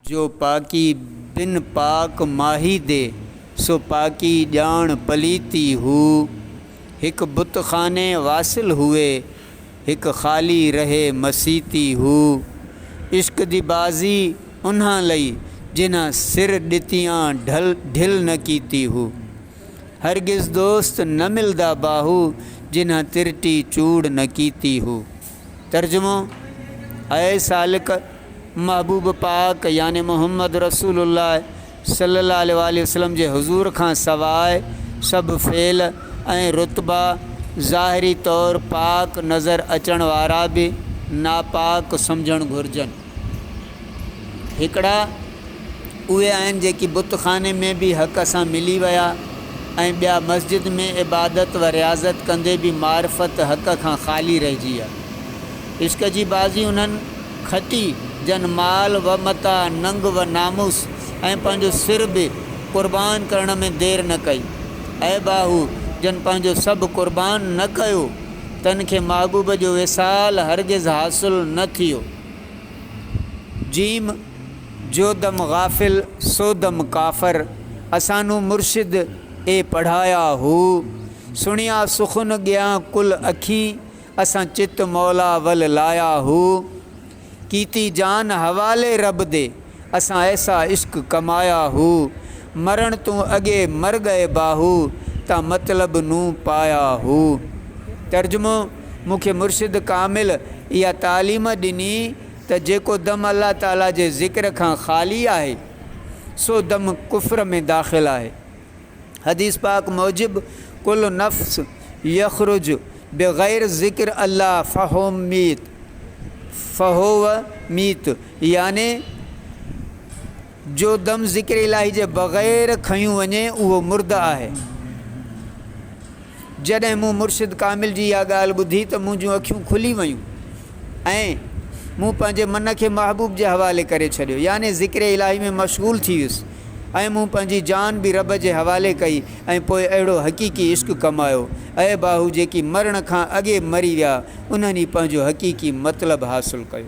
जो पाकी बिन पाक माही दे, सो पाकी जान पलीती हू। हिक बुत खाने वासिल हुए, हिक खाली रहे मसीती हू। इश्क दी बाजी उन्हां लई, जिन्हां सिर ॾितियां ढिल न कीती हू। हरगिज़ दोस्त न मिलदा बाहू, जिन्हां तिरटी चूड़ न कीती हू। तर्जुमो: ऐ सालिक महबूब पाक यानी मोहम्मद रसूलुल्लाह सल्लल्लाहु अलैहि वसल्लम जे हुज़ूर खां सवाइ सभु फ़ेल ऐं रुतबा ज़ाहिरी तौर पाक नज़र अचण वारा बि नापाक सम्झणु घुरिजनि। हिकिड़ा उहे आहिनि जेकी बुतखाने में बि हक़ सां मिली विया ऐं ॿिया मस्जिद में इबादत व रियाज़त कंदे बि मारिफत हक़ खां ख़ाली रहिजी आहे। इश्क जी बाज़ी उन्हनि खटी जन माल व मता, नंग व नामूस ऐं पंहिंजो सिर बि क़ुर्बान करण में देरि न कई। ऐं बाहू जन पंहिंजो सभु क़ुर्बान न कयो, तन खे महबूब जो विसाल हरगिज़ हासिल न थियो। जीम: जो दम गाफ़िल सो दम काफ़र, असानू मुर्शिद ए पढ़ाया हू। सुनिया सुखुन गया कुल अखी, असां चित मौला वल लाया हू। कीती जान हवाले रब दे, असां ऐसा इश्क कमाया हू। मरण तू अगे मर गए बाहू, ता मतलब नू पाया हू। तर्जुमो: मूंखे मुर्शिद कामिल इहा तालीम ॾिनी त जेको दम अल्लाह ताला जे ज़िक्र खां ख़ाली आहे, सो दम कुफ्र में दाख़िल आहे। हदीस पाक मूजिब कुल नफ्स यखरुज बग़ैर ज़िक्र अल्लाह फ़होव मीत, याने जो दम ज़िक्र इलाही जे बग़ैर खयूं वञे उहो मुर्द आहे। जॾहिं मूं मुर्शिद कामिल जी इहा ॻाल्हि ॿुधी त मुंहिंजूं अखियूं खुली वयूं ऐं मूं पंहिंजे मन खे महबूब जे हवाले करे छॾियो, याने ज़िक्र इलाही में मशगूल थी वियुसि ऐं मूं पंहिंजी जान बि रब जे हवाले कई ऐं पोइ अहिड़ो हक़ीक़ी इश्क कमायो। ऐं बाहू जेकी मरण खां अॻे मरी विया, उन्हनि पंहिंजो हक़ीक़ी मतिलबु हासिलु कयो।